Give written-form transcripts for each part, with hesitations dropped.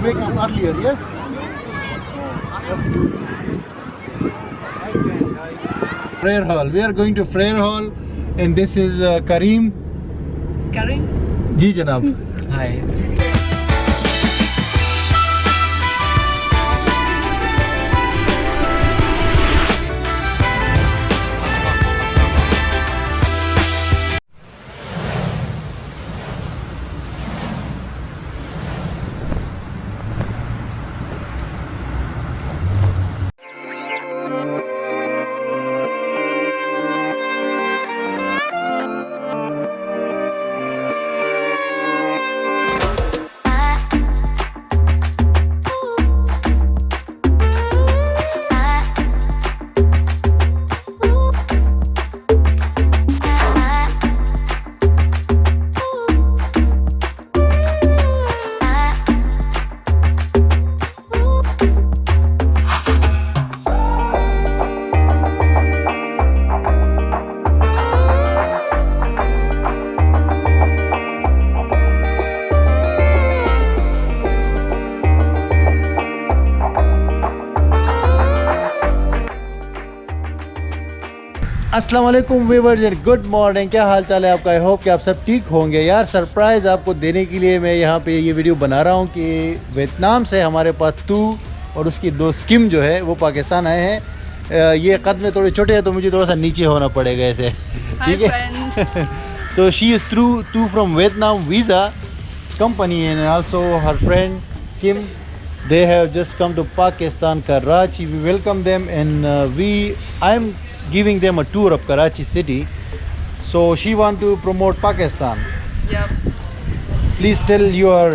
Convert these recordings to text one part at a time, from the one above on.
wake up earlier, yes? Prayer hall. We are going to prayer hall, and this is Kareem. Karim? Ji Janab. Hi. अस्सलाम वालेकुम viewers and good morning. क्या हाल चाल है आपका? I hope कि आप सब ठीक होंगे। यार सरप्राइज़ आपको देने के लिए मैं यहाँ पे ये वीडियो बना रहा हूँ कि वियतनाम से हमारे पास तू और उसकी दोस्त किम जो है वो पाकिस्तान आए हैं। ये कद में थोड़े छोटे हैं तो मुझे थोड़ा सा नीचे होना पड़ेगा ऐसे, ठीक है। So she is too from Vietnam visa company and also her friend Kim, they have just come to Pakistan, Karachi. We welcome them and I am giving them a tour of Karachi city. So she want to promote Pakistan. Yep. Please tell your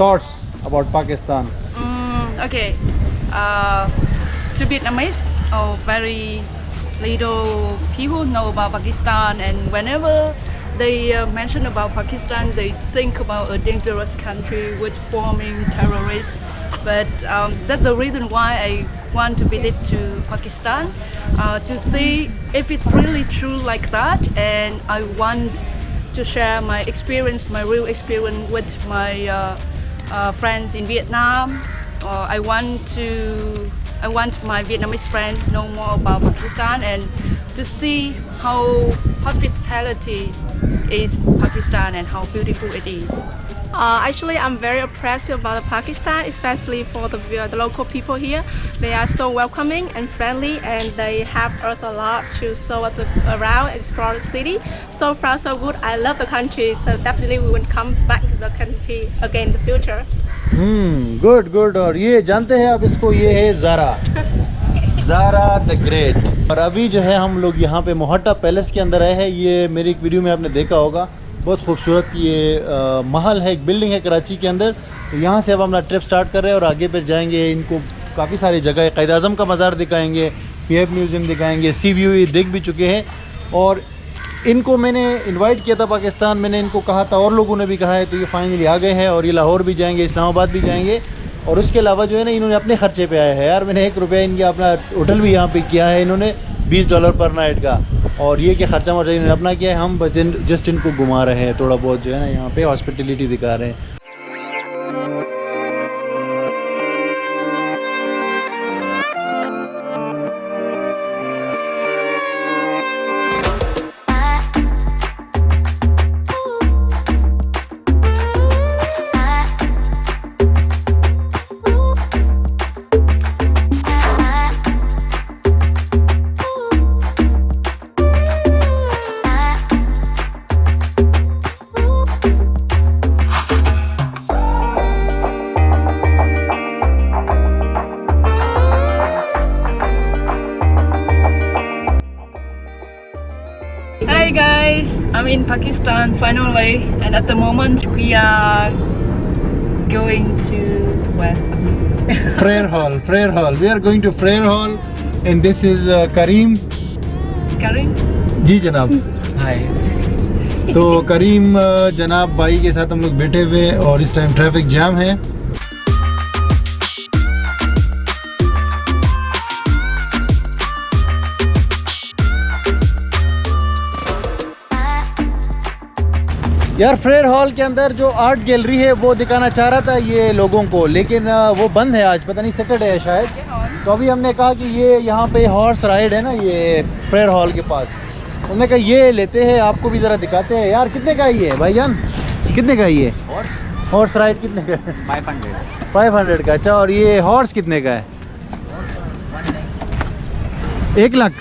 thoughts about Pakistan. Okay. To Vietnamese, very little people know about Pakistan, and whenever they mention about Pakistan, they think about a dangerous country with bombing terrorists. But that's the reason why I want to visit to Pakistan to see if it's really true like that. And I want to share my experience, my real experience with my friends in Vietnam. I want my Vietnamese friends to know more about Pakistan and to see how hospitality is Pakistan and how beautiful it is. Actually, I'm very impressed about Pakistan, especially for the local people here. They are so welcoming and friendly, and they help us a lot to show us around and explore the city. So far, so good. I love the country, so definitely we will come back to the country again in the future. Good. और ये जानते हैं आप इसको, ये है Zaara the great. और अभी जो है हम लोग यहाँ पे मोहट्टा पैलेस के अंदर आए हैं। ये मेरी एक वीडियो में आपने देखा होगा, बहुत खूबसूरत ये महल है, एक बिल्डिंग है कराची के अंदर। तो यहाँ से अब हम अपना ट्रिप स्टार्ट कर रहे हैं और आगे फिर जाएंगे। इनको काफ़ी सारी जगह, क़ायद आज़म का मज़ार दिखाएंगे, पीएफ म्यूज़ियम दिखाएंगे, सी व्यू ये देख भी चुके हैं। और इनको मैंने इनवाइट किया था पाकिस्तान, मैंने इनको कहा था और लोगों ने भी कहा है, तो ये फाइनली आ गए हैं। और ये लाहौर भी जाएंगे, इस्लामाबाद भी जाएंगे। और उसके अलावा जो है ना, इन्होंने अपने ख़र्चे पे आए हैं। यार मैंने ₹1 इनका अपना होटल भी यहाँ पे किया है इन्होंने $20 पर नाइट का। और ये कि ख़र्चा वर्चा इन्होंने अपना किया है, हम जस्ट इनको घुमा रहे हैं, थोड़ा बहुत जो है ना यहाँ पे हॉस्पिटलिटी दिखा रहे हैं। Hi guys, I'm in Pakistan finally, and at the moment we are going to where? Prayer hall. We are going to prayer hall, and this is Kareem. Karim? जी जनाब। Hi. तो करीम जनाब भाई के साथ हम लोग बैठे हुए और इस टाइम ट्रैफिक जाम है। यार फ्रेयर हॉल के अंदर जो आर्ट गैलरी है वो दिखाना चाह रहा था ये लोगों को, लेकिन वो बंद है आज, पता नहीं सैटरडे है शायद। तो अभी हमने कहा कि ये यहाँ पे हॉर्स राइड है ना ये फ्रेयर हॉल के पास, हमने कहा ये लेते हैं, आपको भी ज़रा दिखाते हैं। यार कितने का ये है भाईजान, कितने का ये हॉर्स राइड कितने का है? 500 का। अच्छा, और ये हॉर्स कितने का है? 1 लाख।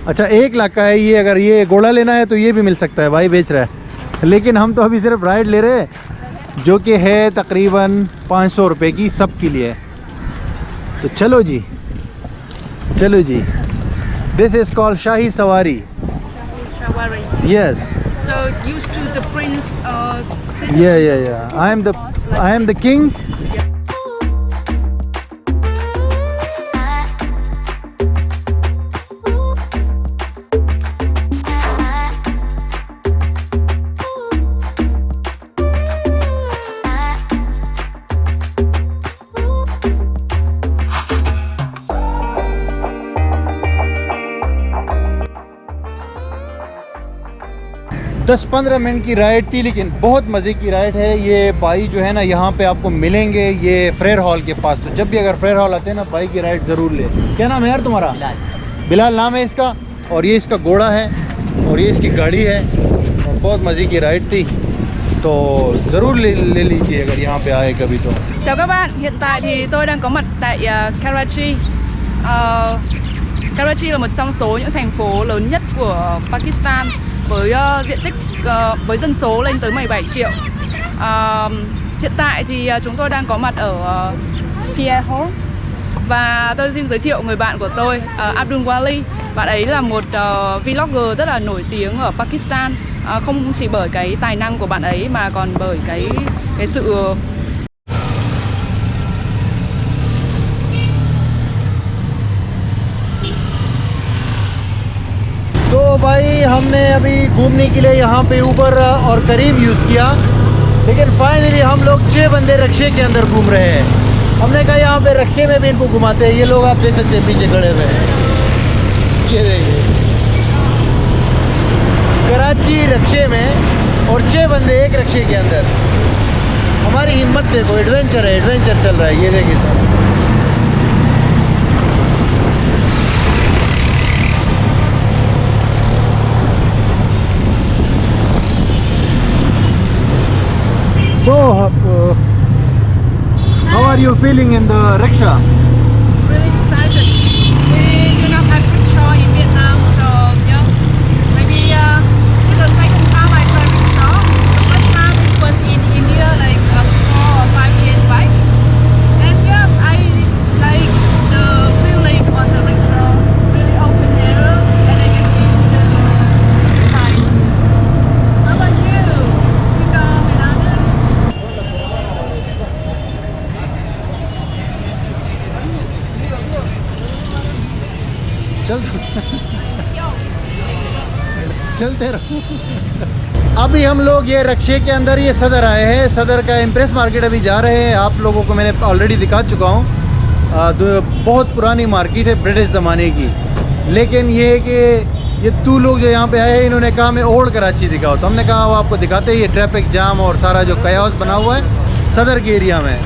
अच्छा 1 लाख का है ये। अगर ये घोड़ा लेना है तो ये भी मिल सकता है, भाई बेच रहा है। लेकिन हम तो अभी सिर्फ राइड ले रहे हैं जो कि है तकरीबन 500 रुपये की सब के लिए। तो चलो जी, चलो जी। दिस इज़ कॉल्ड शाही सवारी। Shawari. Yes. So used to the prince. Yeah. I am the king. दस 15 मिनट की राइड थी, लेकिन बहुत मज़े की राइड है। ये भाई जो है ना यहाँ पे आपको मिलेंगे ये फ्रेयर हॉल के पास। तो जब भी अगर फ्रेयर हॉल आते हैं ना, भाई की राइड ज़रूर ले। क्या नाम है यार तुम्हारा? बिलाल नाम है इसका। और ये इसका घोड़ा है और ये इसकी गाड़ी है, और बहुत मज़े की राइड थी, तो ज़रूर ले लीजिए अगर यहाँ पे आए कभी तो। Chào các bạn, hiện tại thì tôi đang có mặt tại Karachi. Karachi là một trong số những thành phố lớn nhất của Pakistan với diện tích với dân số lên tới 17 triệu. Hiện tại thì chúng tôi đang có mặt ở Pier Hall và tôi xin giới thiệu người bạn của tôi, Abdul Wali. Bạn ấy là một vlogger rất là nổi tiếng ở Pakistan, không chỉ bởi cái tài năng của bạn ấy mà còn bởi cái sự तो भाई हमने अभी घूमने के लिए यहाँ पे Uber और करीम यूज़ किया, लेकिन फाइनली हम लोग 6 बंदे रक्शे के अंदर घूम रहे हैं। हमने कहा यहाँ पे रक्शे में भी इनको घुमाते हैं। ये लोग आप देख सकते हैं पीछे खड़े हुए हैं, ये देखिए कराची रक्शे में, और 6 बंदे एक रक्शे के अंदर। हमारी हिम्मत देखो, एडवेंचर है, एडवेंचर चल रहा है। ये देखिए sir, So, how are you feeling in the rickshaw? really excited. We do not have rickshaw in Vietnam, so yeah, maybe it's the second time I try rickshaw. The first time it was in India, like 4 or 5 years back. And yeah, I like the feeling on the rickshaw, really open air, and I can see the side. How about you? You come and others? चलते रहो। अभी हम लोग ये रक्शे के अंदर ये सदर आए हैं। सदर का इम्प्रेस मार्केट अभी जा रहे हैं। आप लोगों को मैंने ऑलरेडी दिखा चुका हूँ। बहुत पुरानी मार्केट है, ब्रिटिश ज़माने की। लेकिन ये है कि ये तू लोग जो यहाँ पे आए हैं, इन्होंने कहा हमें ओल्ड कराची दिखाओ, तो हमने कहा वो आपको दिखाते हैं। ये ट्रैफिक जाम और सारा जो कयास बना हुआ है सदर के एरिया में।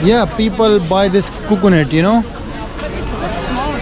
Yeah, people buy this coconut, you know. But it's so small.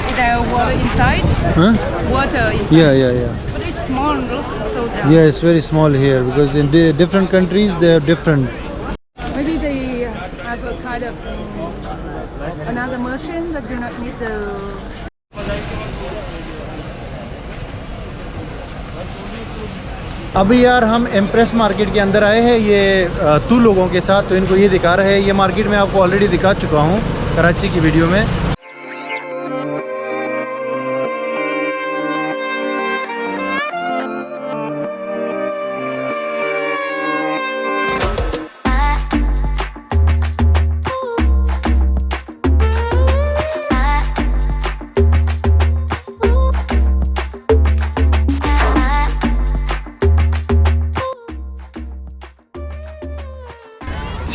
Is there water inside? Huh? Water inside. Yeah. But it's small, look, so dry. Yeah, it's very small here because in the different countries they have different. Maybe they have a kind of another machine that do not need the. अभी यार हम impress market के अंदर आए हैं ये तू लोगों के साथ, तो इनको ये दिखा रहे हैं। ये मार्केट मैं आपको ऑलरेडी दिखा चुका हूँ कराची की वीडियो में।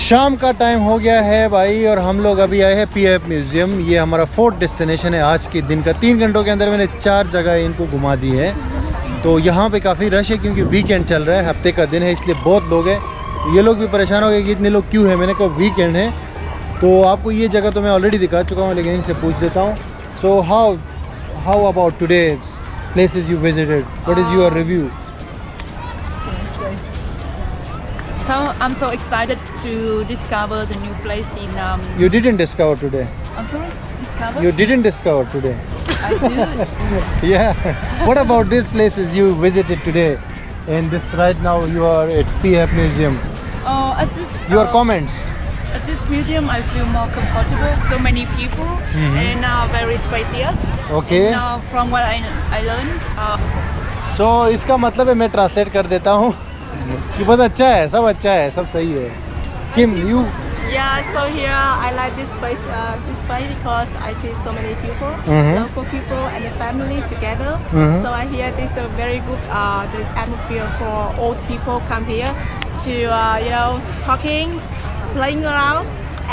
शाम का टाइम हो गया है भाई और हम लोग अभी आए हैं पीएफ म्यूज़ियम। ये हमारा 4th डेस्टिनेशन है आज के दिन का। 3 घंटों के अंदर मैंने 4 जगह इनको घुमा दी है। तो यहाँ पे काफ़ी रश है क्योंकि वीकेंड चल रहा है, हफ्ते का दिन है, इसलिए बहुत लोग हैं। ये लोग भी परेशान हो गए कि इतने लोग क्यों हैं। मैंने कहा वीकेंड है। तो आपको ये जगह तो मैं ऑलरेडी दिखा चुका हूँ, लेकिन इनसे पूछ देता हूँ। So how about today places you visited, what is your review? So I'm so excited to discover the new place in. You didn't discover today. I'm sorry, discover. You didn't discover today. I did. Yeah. What about these places you visited today? And this right now you are at PF Museum. At this. Your comments. At this museum, I feel more comfortable. So many people and very spacious. Okay. And, from what I learned. So इसका मतलब है मैं translate कर देता हूँ कि बहुत अच्छा है, सब अच्छा है, सब सही है। Kim, you? Yeah, so here I like this place because I see so many people, local people and the family together. So I hear this a very good this atmosphere for old people come here to talking, playing around,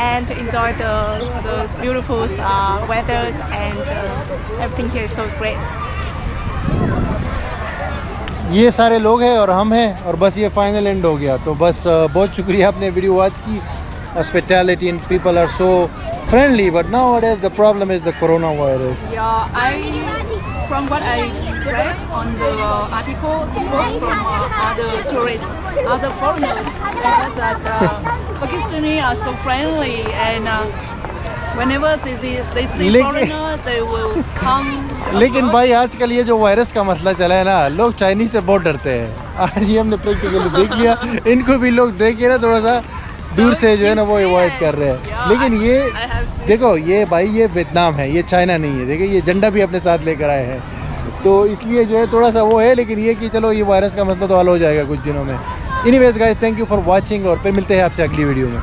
and to enjoy the beautiful weather and everything here is so great. ये सारे लोग हैं और हम हैं और बस ये फाइनल एंड हो गया। तो बस बहुत शुक्रिया आपने वीडियो वॉच की। Hospitality and people are so friendly, but nowadays the problem is the coronavirus. Yeah, from what I read on the article, the post from other tourists, other foreigners, that Pakistani are so friendly and whenever they see foreigner, they will come. लेकिन भाई आजकल ये जो virus का मसला चला है ना, लोग चाइनीज से बहुत डरते हैं। आज ये हमने प्रैक्टिकली देख लिया। इनको भी लोग देख के ना थोड़ा सा दूर से जो है ना वो अवॉइड कर रहे हैं। लेकिन ये देखो, ये भाई ये वियतनाम है, ये चाइना नहीं है। देखिए ये झंडा भी अपने साथ लेकर आए हैं, तो इसलिए जो है थोड़ा सा वो है। लेकिन ये कि चलो ये वायरस का मसला तो हल हो जाएगा कुछ दिनों में। Anyways guys, thank you for watching और फिर मिलते हैं आपसे अगली वीडियो में।